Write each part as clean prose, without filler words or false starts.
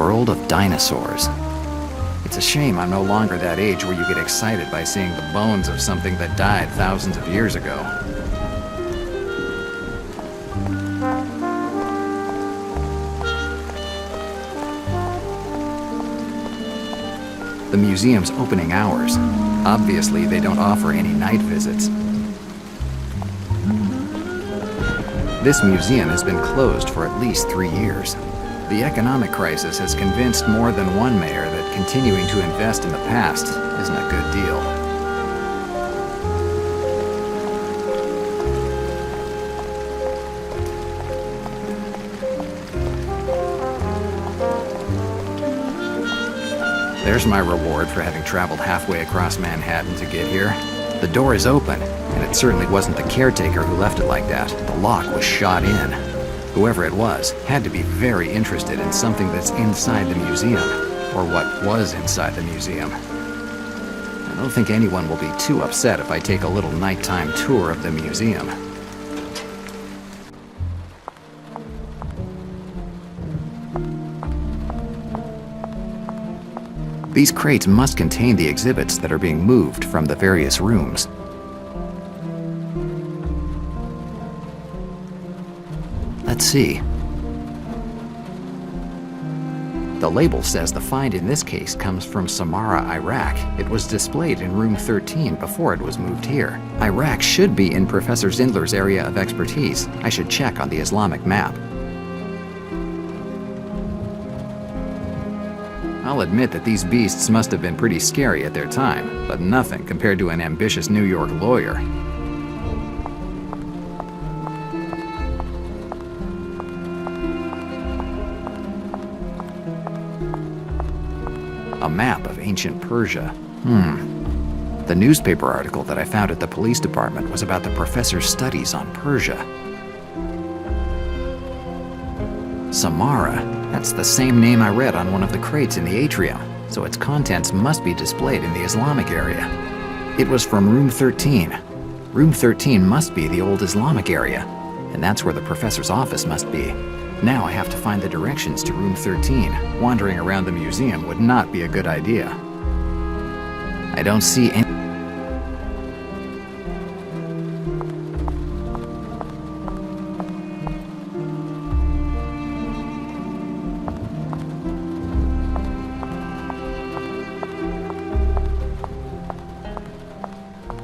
world of dinosaurs. It's a shame I'm no longer that age where you get excited by seeing the bones of something that died thousands of years ago. The museum's opening hours. Obviously, they don't offer any night visits. This museum has been closed for at least 3 years. The economic crisis has convinced more than one mayor that continuing to invest in the past isn't a good deal. There's my reward for having traveled halfway across Manhattan to get here. The door is open, and it certainly wasn't the caretaker who left it like that. The lock was shot in. Whoever it was had to be very interested in something that's inside the museum, or what was inside the museum. I don't think anyone will be too upset if I take a little nighttime tour of the museum. These crates must contain the exhibits that are being moved from the various rooms. Let's see. The label says the find in this case comes from Samarra, Iraq. It was displayed in room 13 before it was moved here. Iraq should be in Professor Zindler's area of expertise. I should check on the Islamic map. I'll admit that these beasts must have been pretty scary at their time, but nothing compared to an ambitious New York lawyer. A map of ancient Persia. The newspaper article that I found at the police department was about the professor's studies on Persia. Samarra, that's the same name I read on one of the crates in the atrium, so its contents must be displayed in the Islamic area. It was from room 13. Room 13 must be the old Islamic area, and that's where the professor's office must be. Now I have to find the directions to room 13. Wandering around the museum would not be a good idea. I don't see any...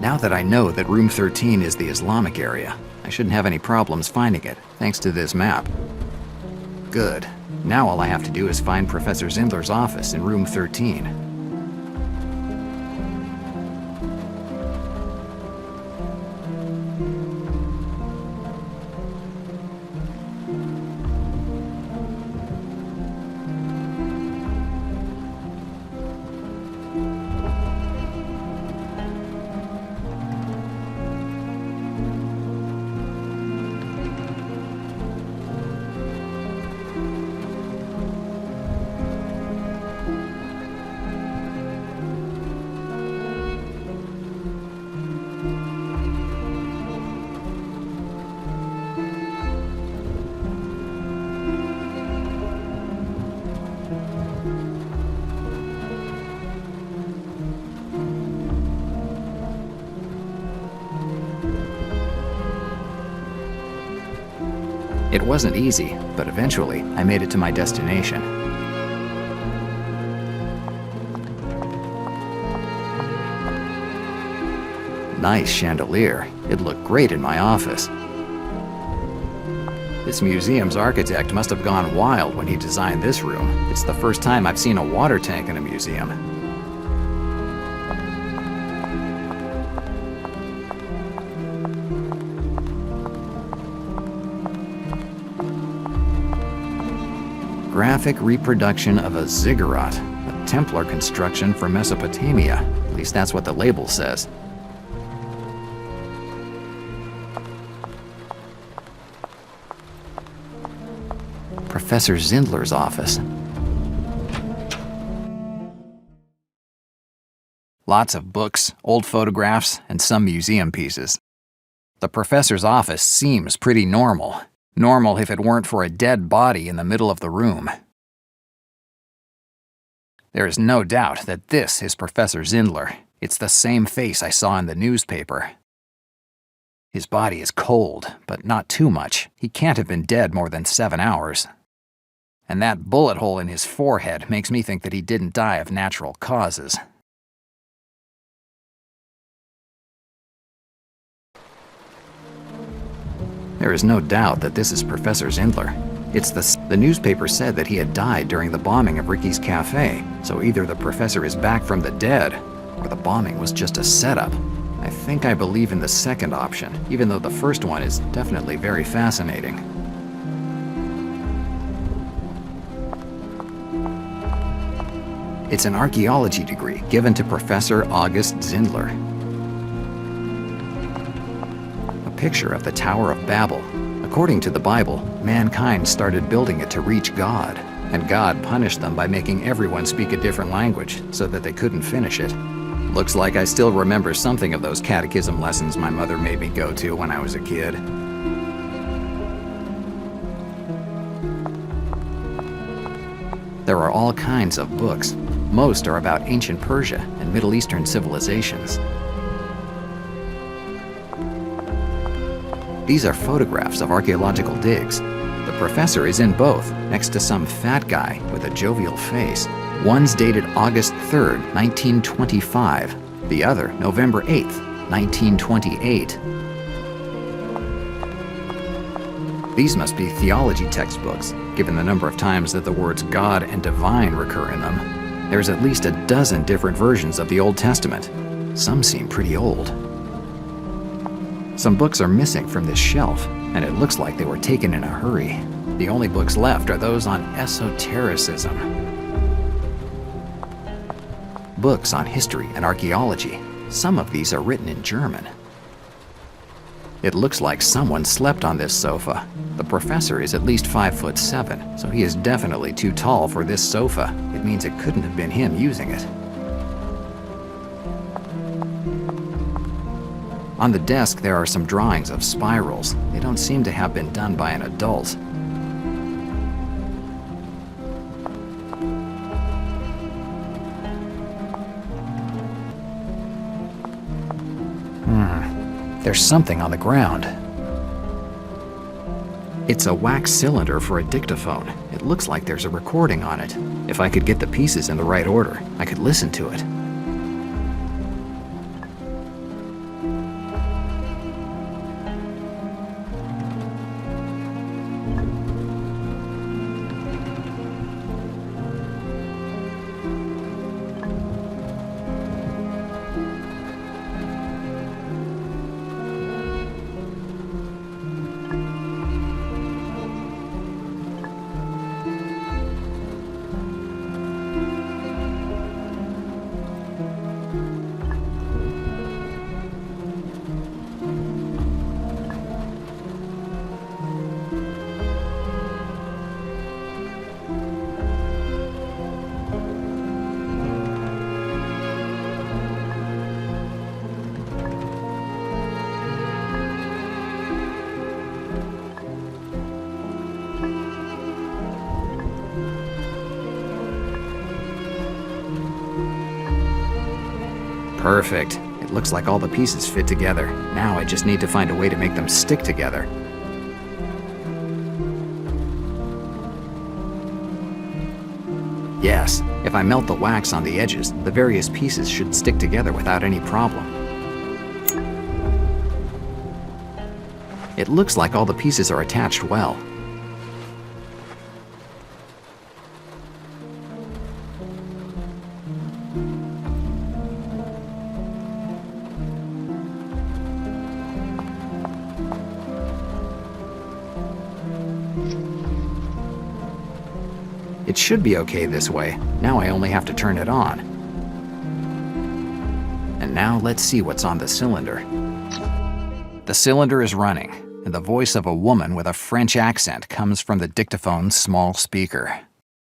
Now that I know that room 13 is the Islamic area, I shouldn't have any problems finding it, thanks to this map. Good. Now all I have to do is find Professor Zindler's office in room 13. It wasn't easy, but eventually I made it to my destination. Nice chandelier. It looked great in my office. This museum's architect must have gone wild when he designed this room. It's the first time I've seen a water tank in a museum. Graphic reproduction of a ziggurat, a Templar construction from Mesopotamia. At least that's what the label says. Professor Zindler's office. Lots of books, old photographs, and some museum pieces. The professor's office seems pretty normal. Normal if it weren't for a dead body in the middle of the room. There is no doubt that this is Professor Zindler. It's the same face I saw in the newspaper. His body is cold, but not too much. He can't have been dead more than 7 hours. And that bullet hole in his forehead makes me think that he didn't die of natural causes. There is no doubt that this is Professor Zindler. The newspaper said that he had died during the bombing of Ricky's cafe, so either the professor is back from the dead, or the bombing was just a setup. I think I believe in the second option, even though the first one is definitely very fascinating. It's an archaeology degree given to Professor August Zindler. A picture of the Tower of Babel. According to the Bible, mankind started building it to reach God, and God punished them by making everyone speak a different language so that they couldn't finish it. Looks like I still remember something of those catechism lessons my mother made me go to when I was a kid. There are all kinds of books. Most are about ancient Persia and Middle Eastern civilizations. These are photographs of archaeological digs. The professor is in both, next to some fat guy with a jovial face. One's dated August 3rd, 1925. The other, November 8th, 1928. These must be theology textbooks, given the number of times that the words God and divine recur in them. There's at least a dozen different versions of the Old Testament. Some seem pretty old. Some books are missing from this shelf, and it looks like they were taken in a hurry. The only books left are those on esotericism. Books on history and archaeology. Some of these are written in German. It looks like someone slept on this sofa. The professor is at least 5'7", so he is definitely too tall for this sofa. It means it couldn't have been him using it. On the desk, there are some drawings of spirals. They don't seem to have been done by an adult. There's something on the ground. It's a wax cylinder for a dictaphone. It looks like there's a recording on it. If I could get the pieces in the right order, I could listen to it. Perfect. It looks like all the pieces fit together. Now I just need to find a way to make them stick together. Yes, if I melt the wax on the edges, the various pieces should stick together without any problem. It looks like all the pieces are attached well. It should be okay this way. Now I only have to turn it on. And now let's see what's on the cylinder. The cylinder is running, and the voice of a woman with a French accent comes from the dictaphone's small speaker.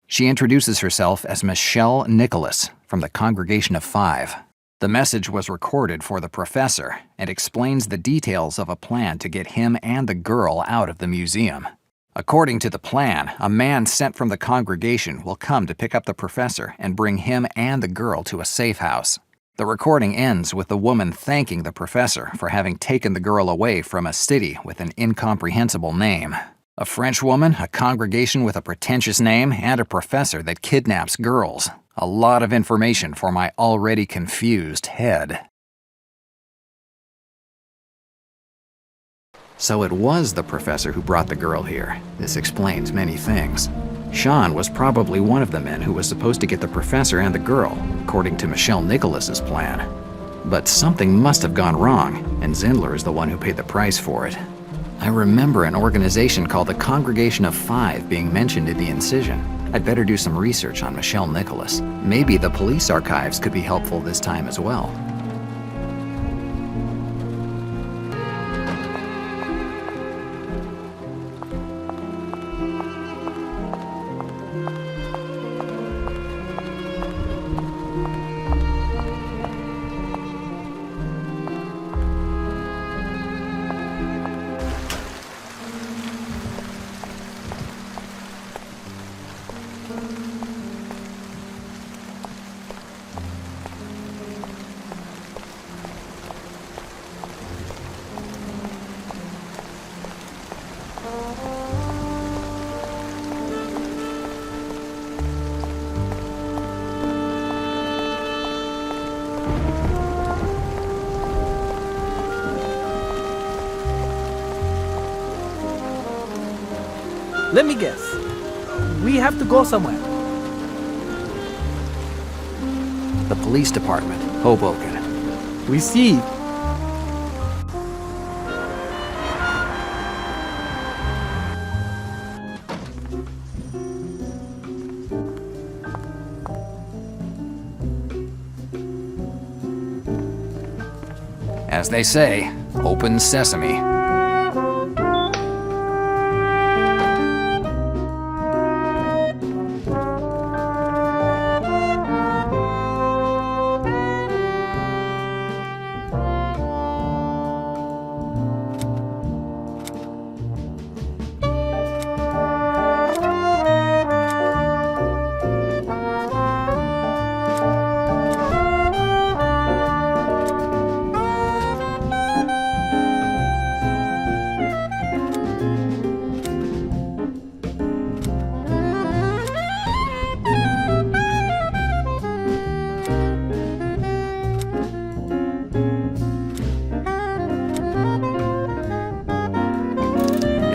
She introduces herself as Michelle Nicholas from the Congregation of Five. The message was recorded for the professor and explains the details of a plan to get him and the girl out of the museum. According to the plan, a man sent from the congregation will come to pick up the professor and bring him and the girl to a safe house. The recording ends with the woman thanking the professor for having taken the girl away from a city with an incomprehensible name. A French woman, a congregation with a pretentious name, and a professor that kidnaps girls. A lot of information for my already confused head. So it was the professor who brought the girl here. This explains many things. Sean was probably one of the men who was supposed to get the professor and the girl, according to Michelle Nicholas's plan. But something must have gone wrong, and Zindler is the one who paid the price for it. I remember an organization called the Congregation of Five being mentioned in the incision. I'd better do some research on Michelle Nicholas. Maybe the police archives could be helpful this time as well. Let me guess. We have to go somewhere. The police department, Hoboken. We see. As they say, open sesame.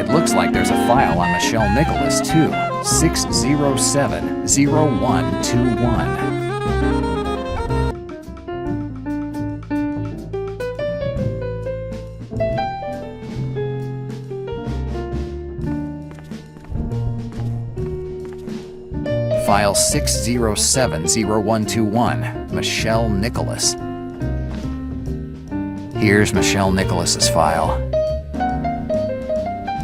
Looks like there's a file on Michelle Nicholas, too. 607-0121. File 607-0121, Michelle Nicholas. Here's Michelle Nicholas's file.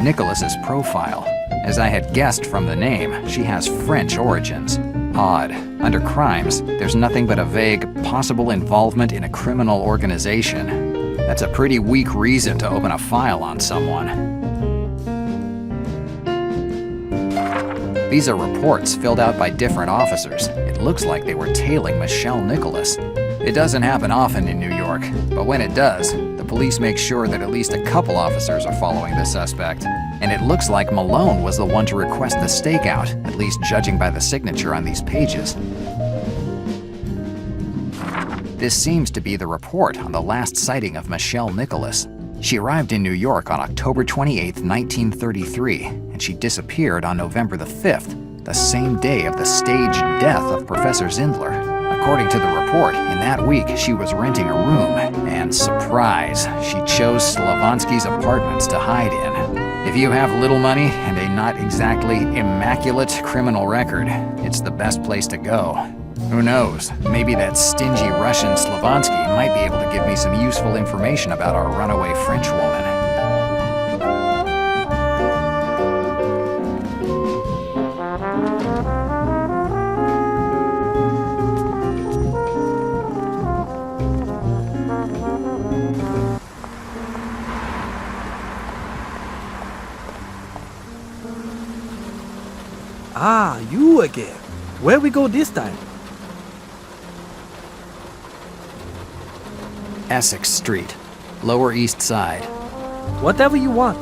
Nicholas's profile. As I had guessed from the name, she has French origins. Odd. Under crimes, there's nothing but a vague possible involvement in a criminal organization. That's a pretty weak reason to open a file on someone. These are reports filled out by different officers. It looks like they were tailing Michelle Nicholas. It doesn't happen often in New York, but when it does, the police make sure that at least a couple officers are following the suspect. And it looks like Malone was the one to request the stakeout, at least judging by the signature on these pages. This seems to be the report on the last sighting of Michelle Nicholas. She arrived in New York on October 28, 1933, and she disappeared on November the 5th, the same day of the staged death of Professor Zindler. According to the report, in that week she was renting a room, and surprise, she chose Slavonsky's apartments to hide in. If you have little money and a not exactly immaculate criminal record, it's the best place to go. Who knows, maybe that stingy Russian Slavonsky might be able to give me some useful information about our runaway French woman. Ah, you again. Where we go this time? Essex Street, Lower East Side. Whatever you want.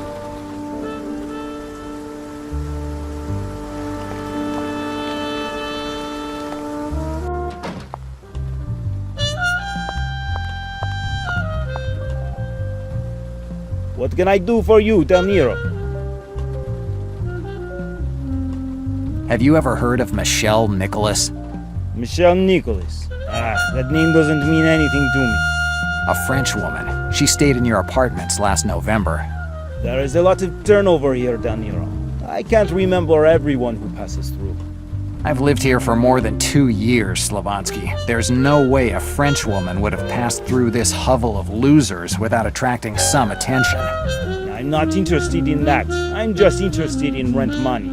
What can I do for you, Del Nero? Have you ever heard of Michelle Nicholas? Michelle Nicholas. That name doesn't mean anything to me. A French woman. She stayed in your apartments last November. There is a lot of turnover here, Del Nero. I can't remember everyone who passes through. I've lived here for more than 2 years, Slavansky. There's no way a French woman would have passed through this hovel of losers without attracting some attention. I'm not interested in that. I'm just interested in rent money.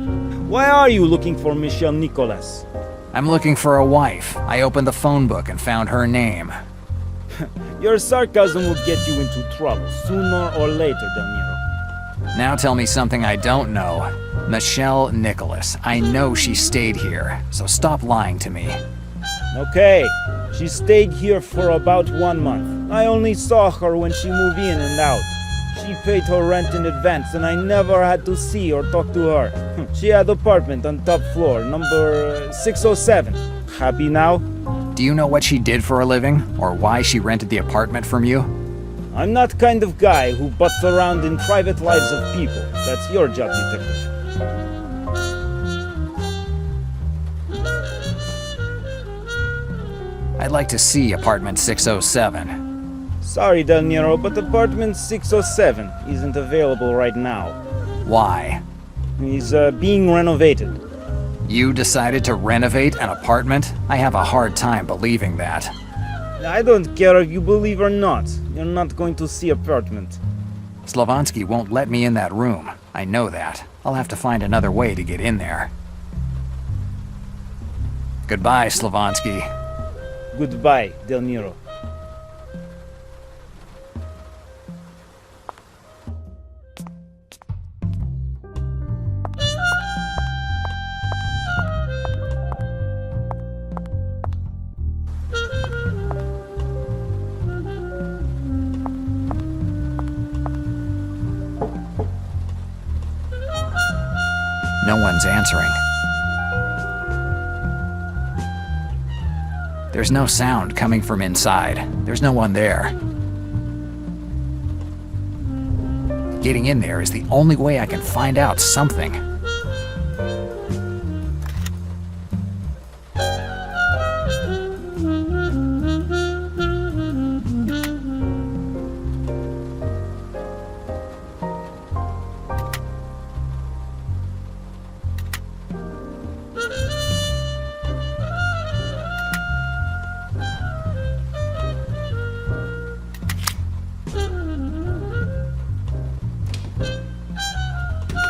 Why are you looking for Michelle Nicholas? I'm looking for a wife. I opened the phone book and found her name. Your sarcasm will get you into trouble sooner or later, Del Nero. Now tell me something I don't know. Michelle Nicholas. I know she stayed here, so stop lying to me. Okay, she stayed here for about 1 month. I only saw her when she moved in and out. She paid her rent in advance and I never had to see or talk to her. She had apartment on top floor, number 607. Happy now? Do you know what she did for a living, or why she rented the apartment from you? I'm not kind of guy who butts around in private lives of people. That's your job, detective. I'd like to see apartment 607. Sorry, Del Nero, but apartment 607 isn't available right now. Why? It's being renovated. You decided to renovate an apartment? I have a hard time believing that. I don't care if you believe or not. You're not going to see apartment. Slavansky won't let me in that room. I know that. I'll have to find another way to get in there. Goodbye, Slavansky. Goodbye, Del Nero. No one's answering. There's no sound coming from inside. There's no one there. Getting in there is the only way I can find out something.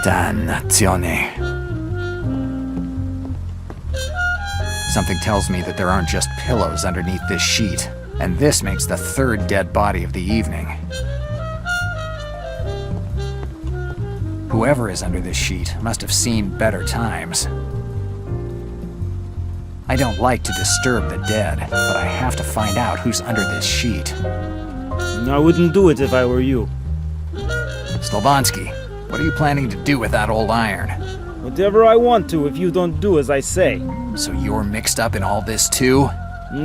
Dannazione. Something tells me that there aren't just pillows underneath this sheet, and this makes the third dead body of the evening. Whoever is under this sheet must have seen better times. I don't like to disturb the dead, but I have to find out who's under this sheet. I wouldn't do it if I were you. Slavansky, what are you planning to do with that old iron? Whatever I want to if you don't do as I say. So you're mixed up in all this too?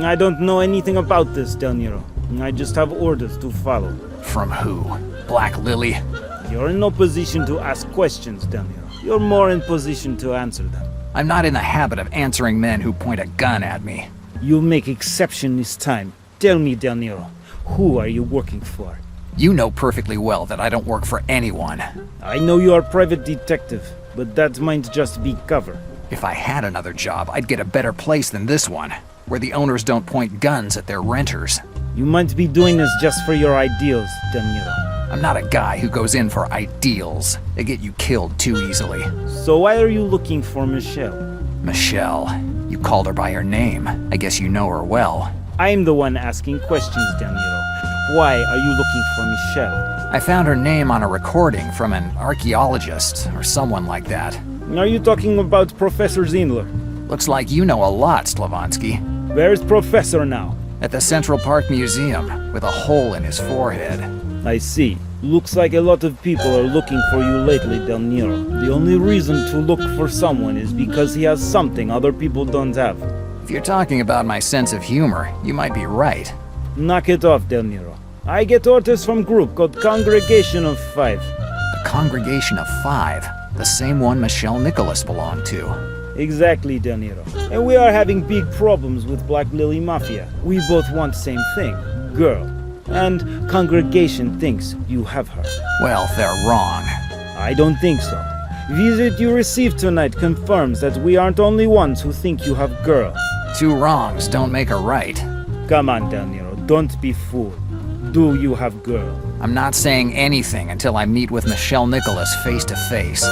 I don't know anything about this, Del Nero. I just have orders to follow. From who? Black Lily? You're in no position to ask questions, Del Nero. You're more in position to answer them. I'm not in the habit of answering men who point a gun at me. You'll make exception this time. Tell me, Del Nero, who are you working for? You know perfectly well that I don't work for anyone. I know you are a private detective, but that might just be cover. If I had another job, I'd get a better place than this one, where the owners don't point guns at their renters. You might be doing this just for your ideals, Del Nero. I'm not a guy who goes in for ideals. They get you killed too easily. So why are you looking for Michelle? Michelle. You called her by her name. I guess you know her well. I'm the one asking questions, Del Nero. Why are you looking for Michelle? I found her name on a recording from an archaeologist or someone like that. Are you talking about Professor Zindler? Looks like you know a lot, Slavonsky. Where's Professor now? At the Central Park Museum, with a hole in his forehead. I see. Looks like a lot of people are looking for you lately, Del Nero. The only reason to look for someone is because he has something other people don't have. If you're talking about my sense of humor, you might be right. Knock it off, Del Nero. I get orders from group called Congregation of Five. The Congregation of Five, the same one Michelle Nicholas belonged to. Exactly, Del Nero. And we are having big problems with Black Lily Mafia. We both want same thing, girl. And Congregation thinks you have her. Well, they're wrong. I don't think so. Visit you received tonight confirms that we aren't only ones who think you have girl. Two wrongs don't make a right. Come on, Del Nero, don't be fooled. Do you have girl? I'm not saying anything until I meet with Michelle Nicholas face to face.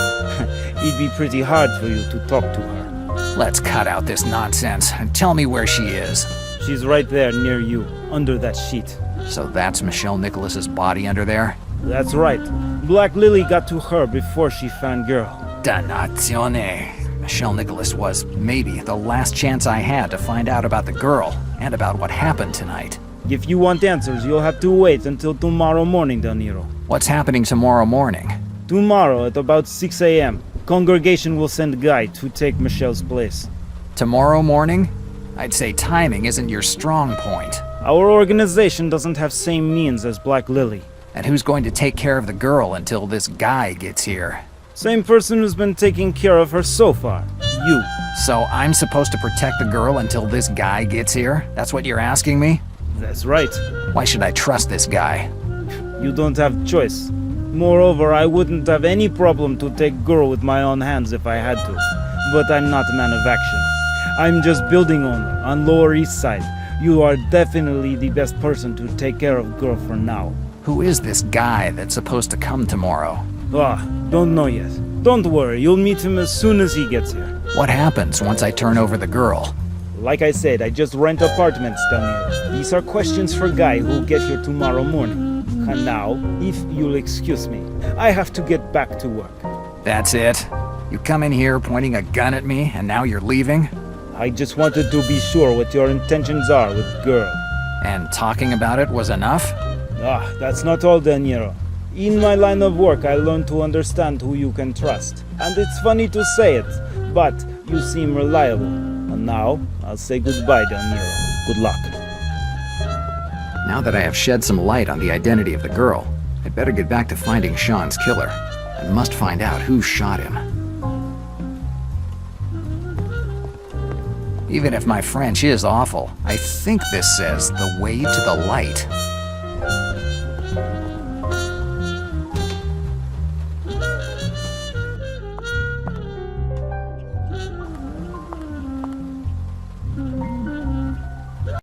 It'd be pretty hard for you to talk to her. Let's cut out this nonsense and tell me where she is. She's right there near you, under that sheet. So that's Michelle Nicholas's body under there? That's right. Black Lily got to her before she found girl. Dannazione. Michelle Nicholas was, maybe, the last chance I had to find out about the girl and about what happened tonight. If you want answers, you'll have to wait until tomorrow morning, Del Nero. What's happening tomorrow morning? Tomorrow at about 6 a.m., Congregation will send a guy to take Michelle's place. Tomorrow morning? I'd say timing isn't your strong point. Our organization doesn't have same means as Black Lily. And who's going to take care of the girl until this guy gets here? Same person who's been taking care of her so far. You. So I'm supposed to protect the girl until this guy gets here? That's what you're asking me? That's right. Why should I trust this guy? You don't have choice. Moreover, I wouldn't have any problem to take girl with my own hands if I had to. But I'm not a man of action. I'm just building owner on Lower East Side. You are definitely the best person to take care of girl for now. Who is this guy that's supposed to come tomorrow? Don't know yet. Don't worry, you'll meet him as soon as he gets here. What happens once I turn over the girl? Like I said, I just rent apartments down here. These are questions for guy who'll get here tomorrow morning. And now, if you'll excuse me, I have to get back to work. That's it? You come in here pointing a gun at me, and now you're leaving? I just wanted to be sure what your intentions are with girl. And talking about it was enough? That's not all, De Niro. In my line of work, I learned to understand who you can trust. And it's funny to say it, but you seem reliable. And now, I'll say goodbye, De Niro. Good luck. Now that I have shed some light on the identity of the girl, I'd better get back to finding Sean's killer. I must find out who shot him. Even if my French is awful, I think this says the way to the light.